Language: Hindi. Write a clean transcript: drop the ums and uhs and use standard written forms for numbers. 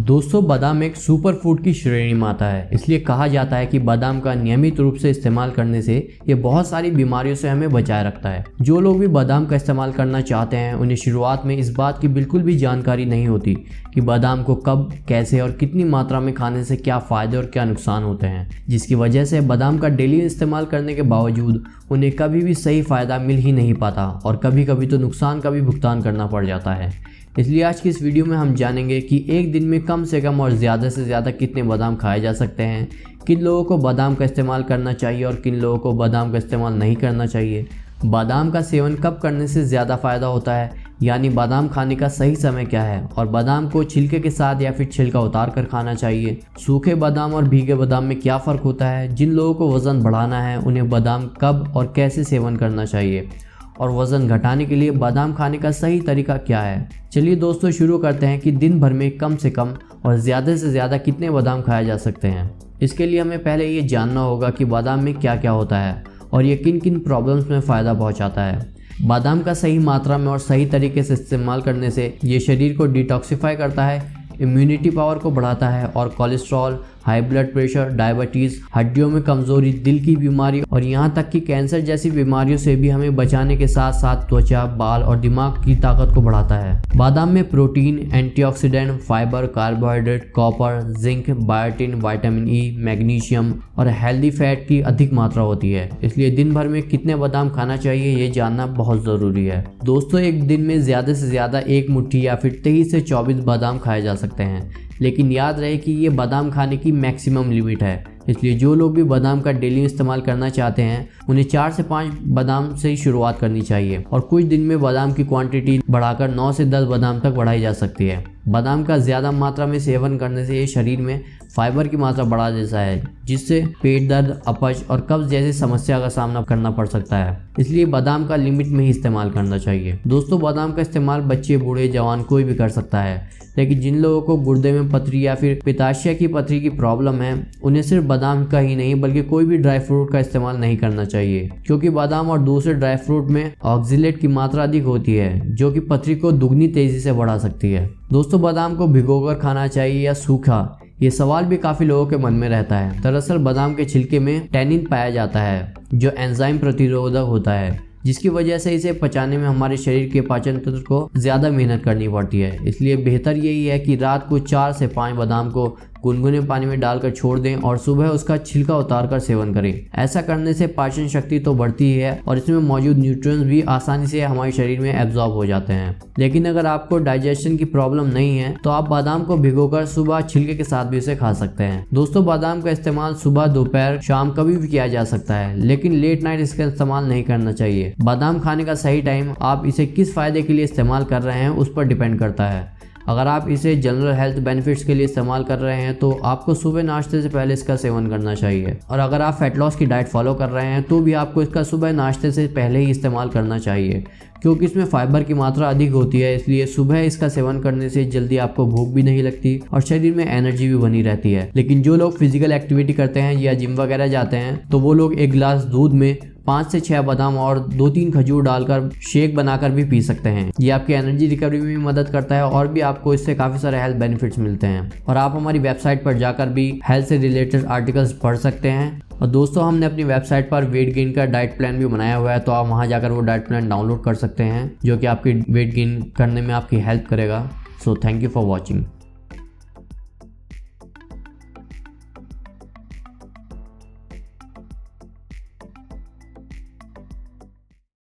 दोस्तों बादाम एक सुपर फूड की श्रेणी में आता है, इसलिए कहा जाता है कि बादाम का नियमित रूप से इस्तेमाल करने से ये बहुत सारी बीमारियों से हमें बचाए रखता है। जो लोग भी बादाम का इस्तेमाल करना चाहते हैं उन्हें शुरुआत में इस बात की बिल्कुल भी जानकारी नहीं होती कि बादाम को कब, कैसे और कितनी मात्रा में खाने से क्या फ़ायदे और क्या नुकसान होते हैं, जिसकी वजह से बादाम का डेली इस्तेमाल करने के बावजूद उन्हें कभी भी सही फ़ायदा मिल ही नहीं पाता और कभी कभी तो नुकसान का भी भुगतान करना पड़ जाता है। इसलिए आज की इस वीडियो में हम जानेंगे कि एक दिन में कम से कम और ज़्यादा से ज़्यादा कितने बादाम खाए जा सकते हैं, किन लोगों को बादाम का इस्तेमाल करना चाहिए और किन लोगों को बादाम का इस्तेमाल नहीं करना चाहिए, बादाम का सेवन कब करने से ज़्यादा फ़ायदा होता है, यानी बादाम खाने का सही समय क्या है, और बादाम को छिलके के साथ या फिर छिलका उतार कर खाना चाहिए। सूखे बादाम और भीगे बादाम में क्या फ़र्क होता है, जिन लोगों को वज़न बढ़ाना है उन्हें बादाम कब और कैसे सेवन करना चाहिए, और वज़न घटाने के लिए बादाम खाने का सही तरीका क्या है। चलिए दोस्तों शुरू करते हैं कि दिन भर में कम से कम और ज़्यादा से ज़्यादा कितने बादाम खाए जा सकते हैं। इसके लिए हमें पहले ये जानना होगा कि बादाम में क्या क्या होता है और ये किन किन प्रॉब्लम्स में फ़ायदा पहुंचाता है। बादाम का सही मात्रा में और सही तरीके से इस्तेमाल करने से ये शरीर को डिटॉक्सिफाई करता है, इम्यूनिटी पावर को बढ़ाता है और cholesterol, high blood pressure, diabetes, हड्डियों में कमज़ोरी, दिल की बीमारी और यहाँ तक कि कैंसर जैसी बीमारियों से भी हमें बचाने के साथ साथ त्वचा, बाल और दिमाग की ताकत को बढ़ाता है। बादाम में protein, antioxidant, fibre, carbohydrate, copper, zinc, biotin, vitamin E, magnesium और हेल्दी फैट की अधिक मात्रा होती है। इसलिए दिन भर में कितने बादाम खाना चाहिए ये जानना बहुत ज़रूरी है। दोस्तों एक दिन में ज़्यादा से ज़्यादा एक मुट्ठी या फिर 23 से 24 बादाम खाए जा सकते हैं, लेकिन याद रहे कि ये बादाम खाने की मैक्सिमम लिमिट है। इसलिए जो लोग भी बादाम का डेली इस्तेमाल करना चाहते हैं उन्हें 4 से 5 बादाम से ही शुरुआत करनी चाहिए और कुछ दिन में बादाम की क्वांटिटी बढ़ाकर 9 से 10 बादाम तक बढ़ाई जा सकती है। बादाम का ज़्यादा मात्रा में सेवन करने से ये शरीर में फाइबर की मात्रा बढ़ा देता है, जिससे पेट दर्द, अपच और कब्ज जैसी समस्या का सामना करना पड़ सकता है। इसलिए बादाम का लिमिट में ही इस्तेमाल करना चाहिए। दोस्तों बादाम का इस्तेमाल बच्चे, बूढ़े, जवान कोई भी कर सकता है, लेकिन जिन लोगों को गुर्दे में पथरी या फिर पित्ताशय की पथरी की प्रॉब्लम है उन्हें सिर्फ बादाम का ही नहीं बल्कि कोई भी ड्राई फ्रूट का इस्तेमाल नहीं करना चाहिए, क्योंकि बादाम और दूसरे ड्राई फ्रूट में ऑक्जेलेट की मात्रा अधिक होती है जो कि पथरी को दुगनी तेजी से बढ़ा सकती है। दोस्तों बादाम को भिगोकर खाना चाहिए या सूखा, ये सवाल भी काफ़ी लोगों के मन में रहता है। दरअसल बादाम के छिलके में टैनिन पाया जाता है जो एंजाइम प्रतिरोधक होता है, जिसकी वजह से इसे पचाने में हमारे शरीर के पाचन तंत्र को ज़्यादा मेहनत करनी पड़ती है। इसलिए बेहतर यही है कि रात को 4 से 5 बादाम को गुनगुने पानी में डालकर छोड़ दें और सुबह उसका छिलका उतारकर सेवन करें। ऐसा करने से पाचन शक्ति तो बढ़ती ही है और इसमें मौजूद न्यूट्रिएंट्स भी आसानी से हमारे शरीर में एब्जॉर्ब हो जाते हैं। लेकिन अगर आपको डाइजेशन की प्रॉब्लम नहीं है तो आप बादाम को भिगोकर सुबह छिलके के साथ भी इसे खा सकते हैं। दोस्तों बादाम का इस्तेमाल सुबह, दोपहर, शाम कभी भी किया जा सकता है, लेकिन लेट नाइट इसका इस्तेमाल नहीं करना चाहिए। बादाम खाने का सही टाइम आप इसे किस फायदे के लिए इस्तेमाल कर रहे हैं उस पर डिपेंड करता है। अगर आप इसे जनरल हेल्थ बेनिफिट्स के लिए इस्तेमाल कर रहे हैं तो आपको सुबह नाश्ते से पहले इसका सेवन करना चाहिए, और अगर आप फैट लॉस की डाइट फॉलो कर रहे हैं तो भी आपको इसका सुबह नाश्ते से पहले ही इस्तेमाल करना चाहिए, क्योंकि इसमें फाइबर की मात्रा अधिक होती है। इसलिए सुबह इसका सेवन करने से जल्दी आपको भूख भी नहीं लगती और शरीर में एनर्जी भी बनी रहती है। लेकिन जो लोग फिजिकल एक्टिविटी करते हैं या जिम वगैरह जाते हैं तो वो लोग एक गिलास दूध में 5 से 6 बादाम और 2-3 खजूर डालकर शेक बनाकर भी पी सकते हैं। ये आपकी एनर्जी रिकवरी में भी मदद करता है और भी आपको इससे काफ़ी सारे हेल्थ बेनिफिट्स मिलते हैं। और आप हमारी वेबसाइट पर जाकर भी हेल्थ से रिलेटेड आर्टिकल्स पढ़ सकते हैं। और दोस्तों हमने अपनी वेबसाइट पर वेट गेन का डाइट प्लान भी बनाया हुआ है, तो आप वहां जाकर वो डाइट प्लान डाउनलोड कर सकते हैं जो कि आपकी वेट गेन करने में आपकी हेल्प करेगा। So thank you for watching.